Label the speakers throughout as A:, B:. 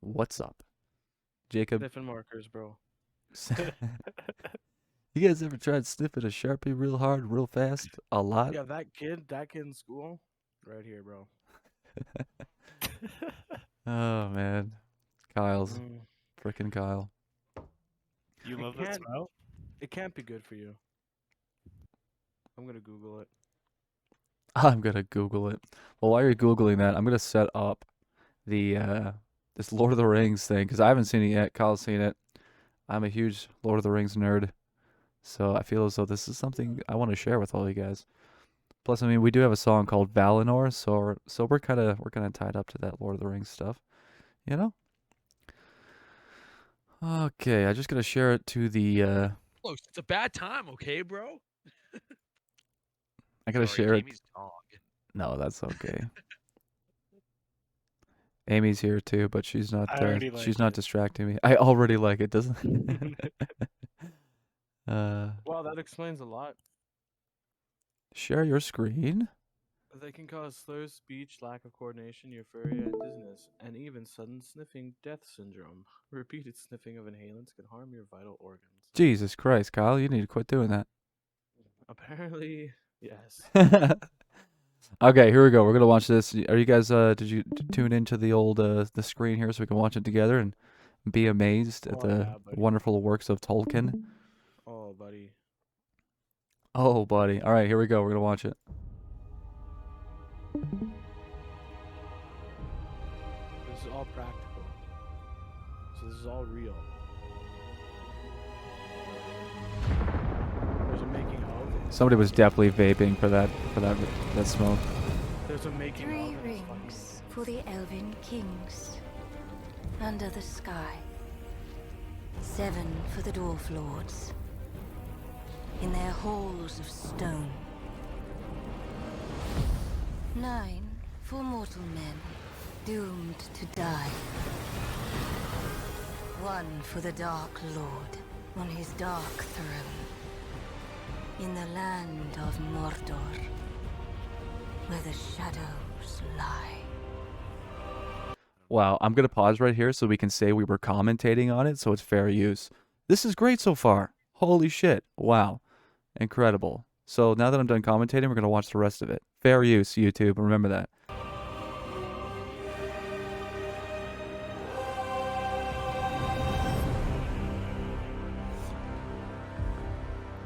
A: What's up, Jacob?
B: Sniffing markers, bro.
A: You guys ever tried sniffing a Sharpie real hard, real fast, a lot?
B: Yeah, that kid in school, right here, bro.
A: Oh man, Kyle's
B: Mm,
A: freaking Kyle.
C: You
B: it
C: love the
B: can't,
C: smell?
B: it can't be good for you. I'm gonna Google it.
A: I'm gonna Google it. Well, while you're Googling that, I'm gonna set up the this Lord of the Rings thing because I haven't seen it yet. Kyle's seen it. I'm a huge Lord of the Rings nerd, so I feel as though this is something I want to share with all you guys. Plus, I mean, we do have a song called Valinor, so we're kind of tied up to that Lord of the Rings stuff, you know? Okay, I just gotta share it to the
D: Close. It's a bad time, okay, bro?
A: I gotta
D: Sorry,
A: share it.
D: Jamie's dog.
A: No, that's okay. Amy's here too, but she's not
C: I already like
A: she's not
C: it.
A: distracting me. I already like it, doesn't
B: Wow, that explains a lot.
A: share your screen?
B: They can cause slurred speech, lack of coordination, euphoria, and dizziness, and even sudden sniffing death syndrome. Repeated sniffing of inhalants can harm your vital organs.
A: Jesus Christ, Kyle, you need to quit doing that.
B: Apparently, yes.
A: Okay, here we go. We're gonna watch this. Are you guys did you tune into the old the screen here so we can watch it together and be amazed at
B: Oh,
A: the
B: yeah, buddy.
A: wonderful works of Tolkien?
B: Oh, buddy.
A: Oh, buddy. All right, here we go. We're gonna watch it.
B: This is all practical. So this is all real. There's a making of.
A: Somebody was definitely vaping for that smoke.
B: There's a making
E: Three
B: of. And it's funny.
E: rings for the elven kings under the sky. 7 for the dwarf lords in their halls of stone. 9 for mortal men doomed to die. 1 for the Dark Lord on his dark throne in the land of Mordor, where the shadows lie.
A: Wow, I'm gonna pause right here so we can say we were commentating on it, so it's fair use. This is great so far. Holy shit. Wow. Incredible. So now that I'm done commentating, we're gonna watch the rest of it. Fair use, YouTube. Remember that.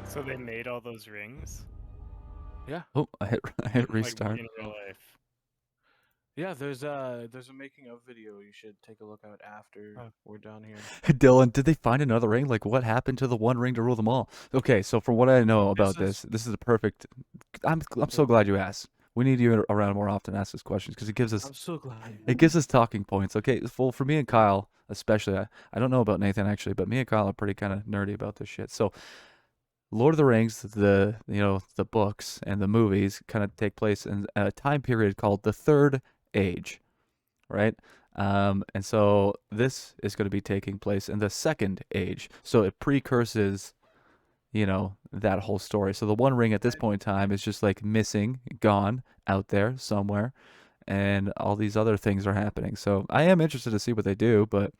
C: So they made all those rings?
A: Oh, I hit
C: Like
A: restart.
C: in real life.
B: Yeah, there's a making of video you should take a look at after
C: Oh.
B: we're done here.
A: Dylan, did they find another ring? Like, what happened to the one ring to rule them all? Okay, so from what I know about
B: This
A: this is a perfect. I'm so glad you asked. We need you around more often to ask us questions because
B: I'm so glad.
A: it gives us talking points. Okay, well, for me and Kyle especially, I don't know about Nathan actually, but me and Kyle are pretty kind of nerdy about this shit. So, Lord of the Rings, the books and the movies kind of take place in a time period called the Third Age, right? And so this is going to be taking place in the Second Age. So it precurses, that whole story. So the One Ring at this point in time is just like missing, gone out there somewhere, and all these other things are happening. So I am interested to see what they do, but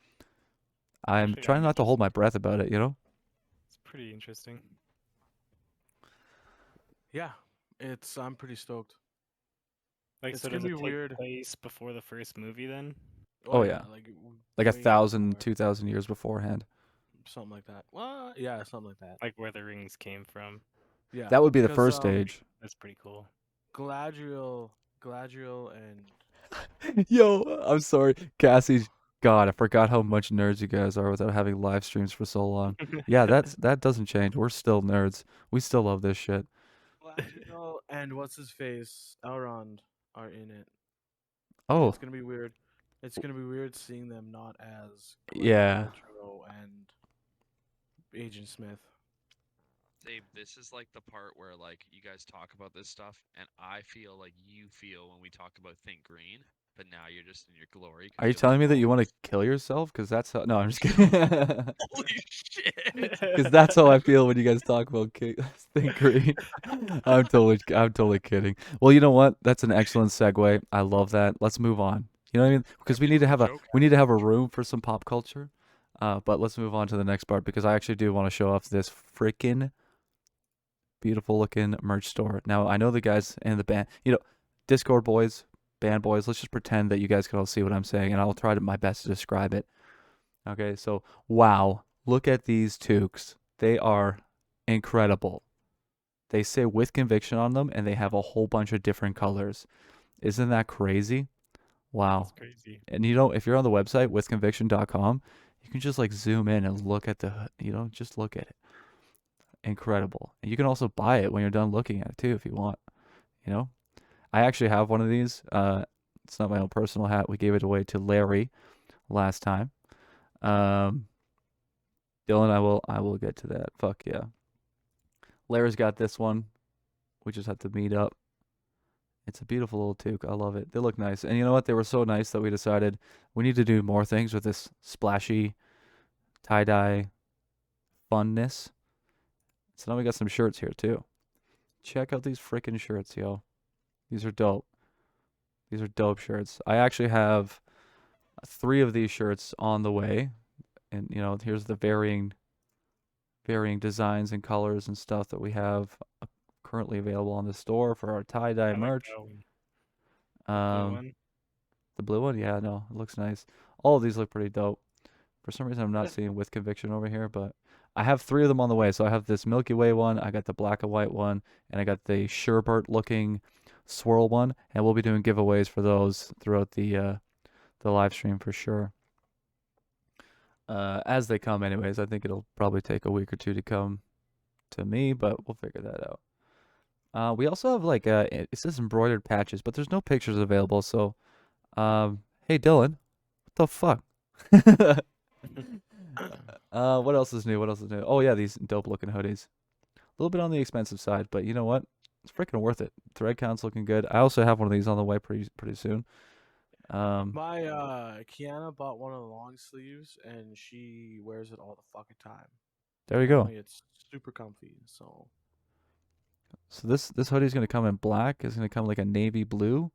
A: I'm
C: Actually,
A: trying
C: I'm
A: not to hold my
C: interested.
A: breath about it,
C: It's pretty interesting.
B: Yeah, I'm pretty stoked.
C: Like,
B: It's
C: so
B: gonna
C: does it
B: be
C: take
B: weird.
C: place before the first movie then?
A: Oh, yeah. Like
B: way
A: 1,000,
B: before,
A: 2,000 years beforehand.
B: something like that. Well, yeah, something like that.
C: Like where the rings came from?
B: Yeah,
A: That would be the
B: because,
A: first stage.
C: That's pretty cool.
B: Galadriel, and
A: Yo, I'm sorry, Cassie. God, I forgot how much nerds you guys are without having live streams for so long. Yeah, that doesn't change. We're still nerds. We still love this shit.
B: Galadriel and what's his face, Elrond are in it.
A: Oh,
B: It's gonna be weird. It's gonna be weird seeing them not as
A: yeah.
B: Galadriel and Agent Smith.
D: Dave, this is like the part where like you guys talk about this stuff, and I feel like you feel when we talk about Think Green, but now you're just in your glory. 'cause
A: Are you
D: you're
A: telling
D: like,
A: me that
D: "Oh,
A: you want to kill yourself? Because that's how. No, I'm just kidding.
D: holy shit!"
A: Because that's how I feel when you guys talk about Think Green. I'm totally kidding. Well, you know what? That's an excellent segue. I love that. Let's move on. You know what I mean? Because we need to have a
D: Joke
A: room for some pop culture. But let's move on to the next part because I actually do want to show off this freaking beautiful looking merch store. Now I know the guys in the band, Discord boys, band boys. Let's just pretend that you guys can all see what I'm saying, and I'll try my best to describe it. Okay, so wow, look at these toques. They are incredible. They say with conviction on them, and they have a whole bunch of different colors. Isn't that crazy? Wow.
C: That's crazy.
A: And if you're on the website withconviction.com, you can just like zoom in and look at just look at it. Incredible. And you can also buy it when you're done looking at it too if you want. I actually have one of these. It's not my own personal hat. We gave it away to Larry last time. Dylan, I will get to that. Fuck yeah. Larry's got this one. We just have to meet up. It's a beautiful little toque. I love it. They look nice. And you know what? They were so nice that we decided we need to do more things with this splashy tie-dye funness. So now we got some shirts here too. Check out these freaking shirts, yo. These are dope. These are dope shirts. I actually have 3 of these shirts on the way. And here's the varying designs and colors and stuff that we have currently available on the store for our tie-dye
C: I like
A: merch.
C: that one. Blue one.
A: The blue one, yeah, no, it looks nice. All of these look pretty dope. For some reason, I'm not seeing with conviction over here, but I have 3 of them on the way. So I have this Milky Way one, I got the black and white one, and I got the sherbet-looking swirl one, and we'll be doing giveaways for those throughout the live stream for sure. As they come, anyways. I think it'll probably take a week or 2 to come to me, but we'll figure that out. We also have like it says embroidered patches, but there's no pictures available. So, hey Dylan, what the fuck? What else is new? Oh yeah, these dope looking hoodies. A little bit on the expensive side, but you know what? It's freaking worth it. Thread count's looking good. I also have one of these on the way pretty soon.
B: My Kiana bought one of the long sleeves, and she wears it all the fucking time.
A: There you go.
B: Apparently it's super comfy. So
A: this hoodie's gonna come in black. It's gonna come like a navy blue,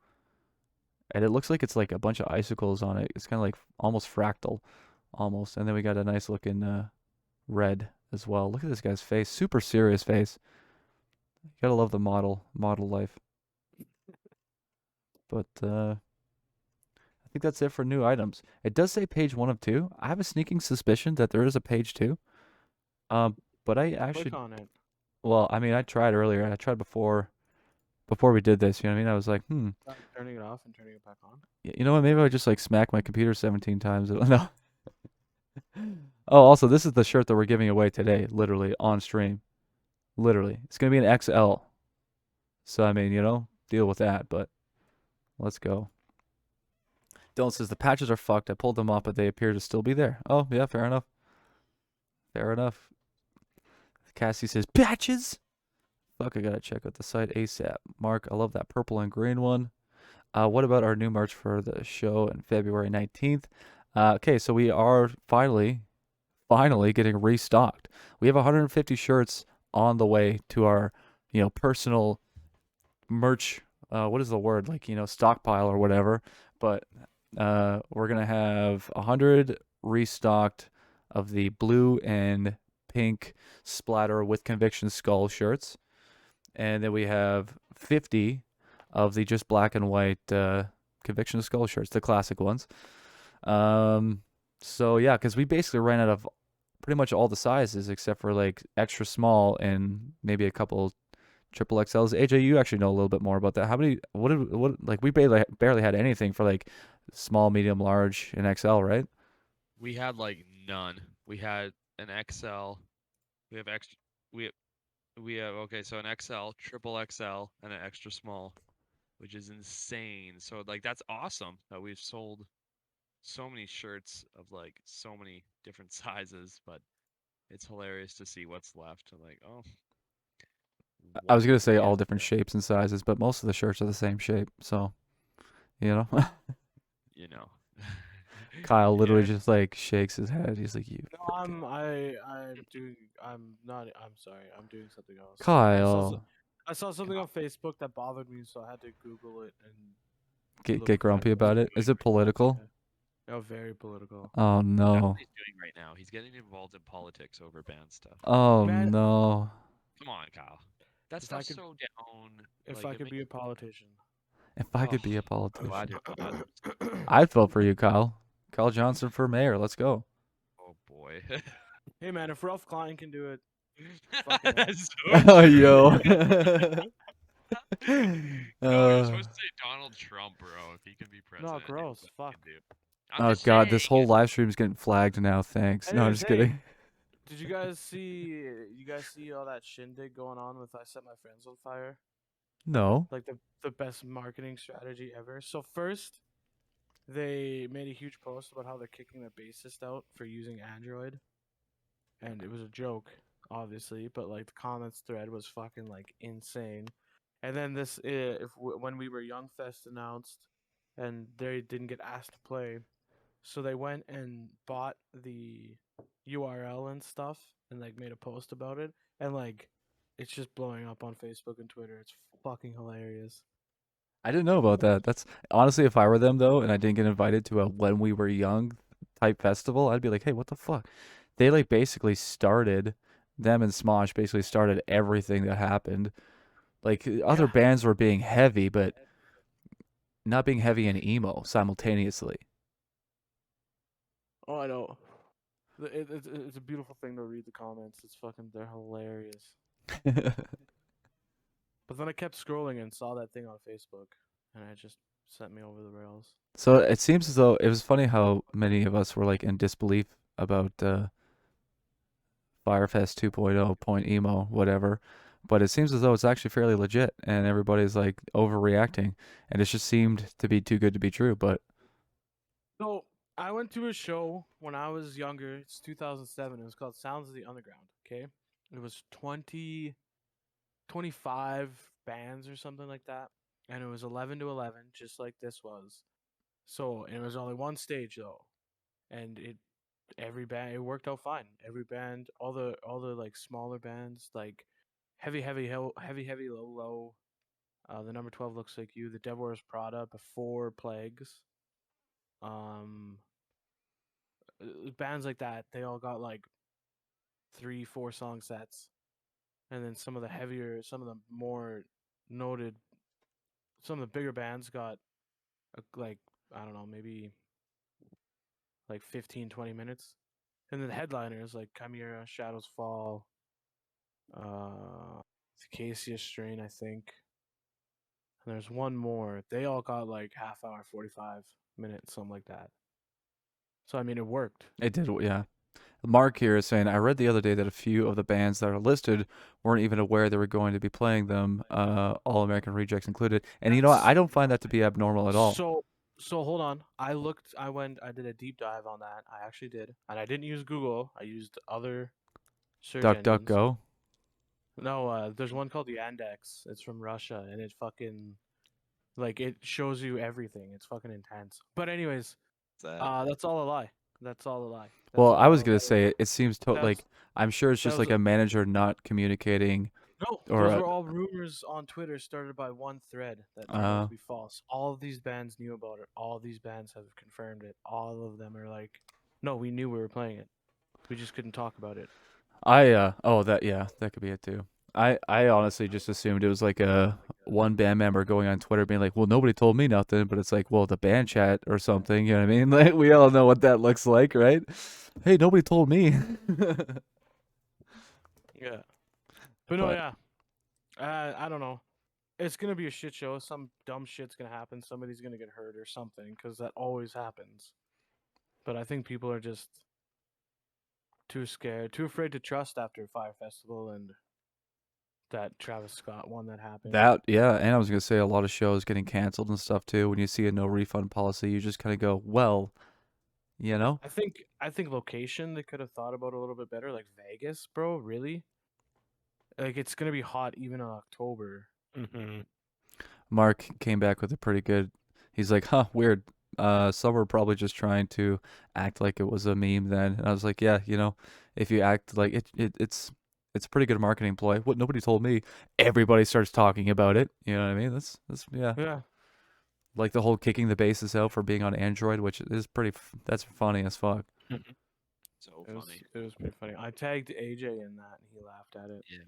A: and it looks like it's like a bunch of icicles on it. It's kind of like almost fractal, almost. And then we got a nice looking red as well. Look at this guy's face, super serious face. You gotta love the model life. But I think that's it for new items. It does say page 1 of 2. I have a sneaking suspicion that there is a page 2. But I actually,
B: click on it.
A: well, I mean, I tried earlier. I tried before we did this. You know what I mean? I was like,
B: Try turning it off and turning it back on.
A: you know what? Maybe I just like smack my computer 17 times. No. Oh, also, this is the shirt that we're giving away today, literally on stream. Literally, it's gonna be an XL. So I mean, deal with that. But let's go. Dylan says the patches are fucked. I pulled them off, but they appear to still be there. Oh yeah, fair enough. Fair enough. Cassie says patches. Fuck, I gotta check out the site ASAP. Mark, I love that purple and green one. What about our new merch for the show on February 19th? Okay, so we are finally getting restocked. We have 150 shirts on the way to our, personal merch. What is the word? Like, stockpile or whatever. But we're gonna have 100 restocked of the blue and pink splatter with conviction skull shirts, and then we have 50 of the just black and white conviction skull shirts, the classic ones. So yeah, because we basically ran out of pretty much all the sizes except for like extra small and maybe a couple triple XLs. AJ, you actually know a little bit more about that. How many? Like we barely had anything for like small, medium, large, and XL, right?
D: We had like none. We had an XL. We have extra. We have okay. So an XL, triple XL, and an extra small, which is insane. So like that's awesome that we've sold so many shirts of like so many different sizes, but it's hilarious to see what's left. I'm like, oh.
A: I was gonna say
D: Yeah.
A: all different shapes and sizes, but most of the shirts are the same shape. So, you know, Kyle literally
C: Yeah.
A: just like shakes his head. He's like, "You."
B: No,
A: frickin-"
B: I'm doing. I'm not. I'm sorry. I'm doing something else.
A: Kyle.
B: I saw something on Facebook that bothered me, so I had to Google it and
A: Get
B: look
A: grumpy
B: fabulous.
A: about it. Is it political?
B: Oh, very political.
A: Oh
D: That's
A: no.
D: what he's doing right now. He's getting involved in politics over band stuff.
A: Oh
B: Man,
A: no.
D: Come on, Kyle. That
B: If I
D: stuff's
B: could-
D: so down.
B: if
D: like,
B: I
D: it
B: could be a
D: makes-
B: politician.
A: If I could
D: Oh,
A: be a
D: I'm
A: politician,
D: glad you're not.
A: I'd vote for you, Kyle. Kyle Johnson for mayor. Let's go.
D: Oh boy.
B: Hey man, if Ralph Klein can do it, fucking A.
D: That's so
A: Oh
D: true.
A: yo.
D: No, you're supposed to say Donald Trump, bro. If he can be president,
B: gross,
D: anybody
B: fuck.
D: can do. I'm
A: Oh
D: just
A: god, this
D: saying.
A: whole live stream is getting flagged now. Thanks. No, I'm
B: Anyways,
A: just
B: hey,
A: kidding.
B: Did you guys see? You guys see all that shindig going on with "I Set My Friends on Fire"?
A: No.
B: Like the best marketing strategy ever. So first, they made a huge post about how they're kicking the bassist out for using Android, and it was a joke, obviously. But like the comments thread was fucking like insane. And then this, when We Were Young Fest announced, and they didn't get asked to play, so they went and bought the URL and stuff, and like made a post about it, and like it's just blowing up on Facebook and Twitter. It's fucking hilarious.
A: I didn't know about that. That's honestly, if I were them though, and I didn't get invited to a When We Were Young type festival, I'd be like, hey, what the fuck? They like basically started, them and Smosh basically started everything that happened. Like other
B: Yeah.
A: bands were being heavy, but not being heavy and emo simultaneously.
B: Oh, I know. It's a beautiful thing to read the comments. They're hilarious. But then I kept scrolling and saw that thing on Facebook, and it just sent me over the rails.
A: So it seems as though it was funny how many of us were like in disbelief about Firefest 2.0 point emo whatever, but it seems as though it's actually fairly legit and everybody's like overreacting, and it just seemed to be too good to be true. But
B: So I went to a show when I was younger. It's 2007. It was called Sounds of the Underground. Okay, it was 25 bands or something like that, and it was 11 to 11, just like this was. So it was only one stage though, and every band, it worked out fine. Every band, all the like smaller bands, like heavy low, the number 12 Looks Like You, the Devil Wears Prada, Before Plagues, um bands like that, they all got like 3-4 song sets. And then some of the more noted, some of the bigger bands got like, I don't know, maybe like 15-20 minutes. And then the headliners like Chimera, Shadows Fall, Acacia Strain, I think. And there's one more. They all got like half hour, 45 minutes, something like that. So I mean, it worked.
A: it did, yeah. Mark here is saying, I read the other day that a few of the bands that are listed weren't even aware they were going to be playing them, All American Rejects included. And you know what? I don't find that to be abnormal at all.
B: So hold on. I did a deep dive on that. I actually did, and I didn't use Google. I used other search engines.
A: DuckDuckGo.
B: No, there's one called the Yandex. It's from Russia, and it fucking like it shows you everything. It's fucking intense. But anyways, that's all a lie. That's all a lie. That's
A: Well, I was
B: all-
A: gonna
B: that
A: say it seems
B: that was-
A: like I'm sure it's
B: that
A: just
B: was
A: like a manager not communicating.
B: No,
A: Or,
B: those were all rumors on Twitter started by one thread that turned out to be false. All of these bands knew about it. All of these bands have confirmed it. All of them are like, no, we knew we were playing it. We just couldn't talk about it.
A: That could be it too. I honestly just assumed it was like a one band member going on Twitter being like, well, nobody told me nothing, but it's like, well, the band chat or something, you know what I mean? Like we all know what that looks like, right? Hey, nobody told me.
B: Yeah. But no,
A: But-
B: yeah. I don't know. It's gonna be a shit show. Some dumb shit's gonna happen. Somebody's gonna get hurt or something, because that always happens. But I think people are just too scared, too afraid to trust after Fire Festival and that Travis Scott one that happened.
A: And I was gonna say a lot of shows getting canceled and stuff too. When you see a no refund policy, you just kind of go, well, you know.
B: I think location they could have thought about a little bit better, like Vegas, bro. Really? Like it's gonna be hot even in October.
C: Mm-hmm.
A: Mark came back with a pretty good. He's like, huh, weird. Some were probably just trying to act like it was a meme then. And I was like, yeah, you know, if you act like it's a pretty good marketing ploy. What nobody told me. Everybody starts talking about it. You know what I mean? That's yeah.
B: Yeah.
A: Like the whole kicking the bases out for being on Android, which is that's funny as fuck.
D: So
B: It was
D: funny.
B: it was pretty funny. I tagged AJ in that, and he laughed at it.
D: Yeah.